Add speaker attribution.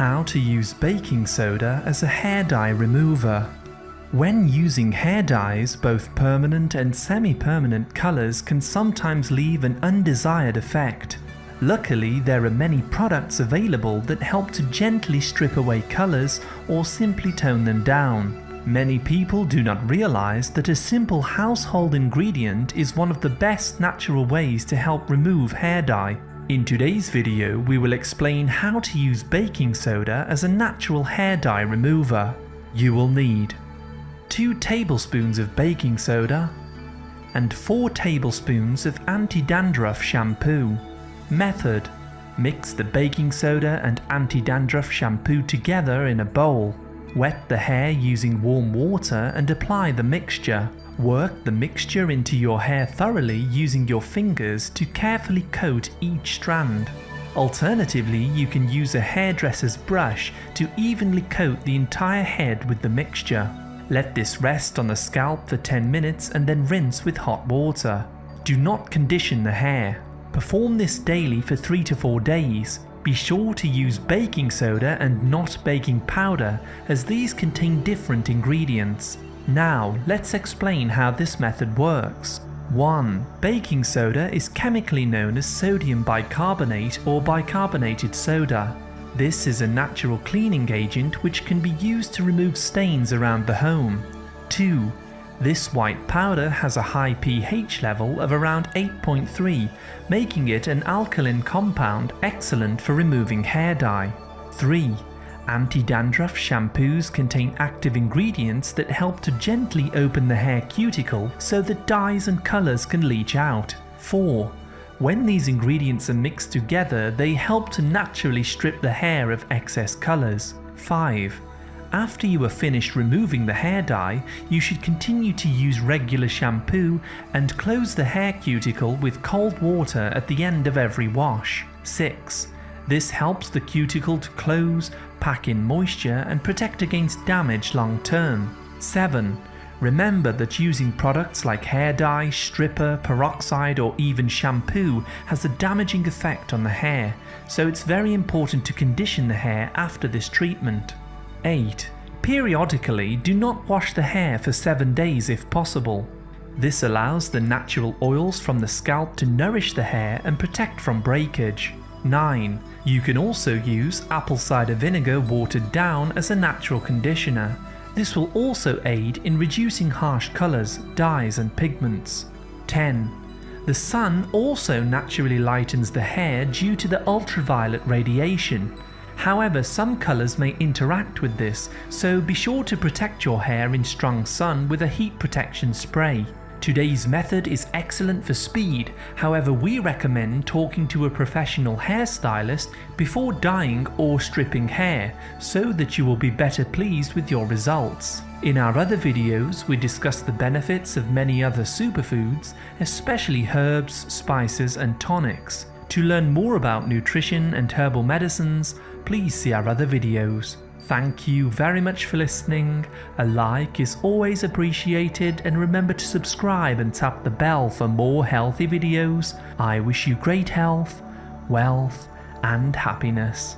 Speaker 1: How to use baking soda as a hair dye remover. When using hair dyes, both permanent and semi-permanent colors can sometimes leave an undesired effect. Luckily, there are many products available that help to gently strip away colors or simply tone them down. Many people do not realize that a simple household ingredient is one of the best natural ways to help remove hair dye. In today's video, we will explain how to use baking soda as a natural hair dye remover. You will need 2 tablespoons of baking soda and 4 tablespoons of anti-dandruff shampoo. Method: mix the baking soda and anti-dandruff shampoo together in a bowl. Wet the hair using warm water and apply the mixture. Work the mixture into your hair thoroughly using your fingers to carefully coat each strand. Alternatively, you can use a hairdresser's brush to evenly coat the entire head with the mixture. Let this rest on the scalp for 10 minutes and then rinse with hot water. Do not condition the hair. Perform this daily for 3 to 4 days. Be sure to use baking soda and not baking powder, as these contain different ingredients. Now, let's explain how this method works. 1. Baking soda is chemically known as sodium bicarbonate or bicarbonated soda. This is a natural cleaning agent which can be used to remove stains around the home. 2. This white powder has a high pH level of around 8.3, making it an alkaline compound excellent for removing hair dye. 3. Anti-dandruff shampoos contain active ingredients that help to gently open the hair cuticle so that dyes and colors can leach out. 4. When these ingredients are mixed together, they help to naturally strip the hair of excess colors. 5. After you are finished removing the hair dye, you should continue to use regular shampoo and close the hair cuticle with cold water at the end of every wash. 6. This helps the cuticle to close, pack in moisture and protect against damage long term. 7. Remember that using products like hair dye, stripper, peroxide or even shampoo has a damaging effect on the hair, so it's very important to condition the hair after this treatment. 8. Periodically, do not wash the hair for 7 days if possible. This allows the natural oils from the scalp to nourish the hair and protect from breakage. 9. You can also use apple cider vinegar watered down as a natural conditioner. This will also aid in reducing harsh colors, dyes and pigments. 10. The sun also naturally lightens the hair due to the ultraviolet radiation. However, some colors may interact with this, so be sure to protect your hair in strong sun with a heat protection spray. Today's method is excellent for speed, however we recommend talking to a professional hairstylist before dyeing or stripping hair, so that you will be better pleased with your results. In our other videos, we discuss the benefits of many other superfoods, especially herbs, spices and tonics. To learn more about nutrition and herbal medicines, please see our other videos. Thank you very much for listening. A like is always appreciated, and remember to subscribe and tap the bell for more healthy videos. I wish you great health, wealth and happiness.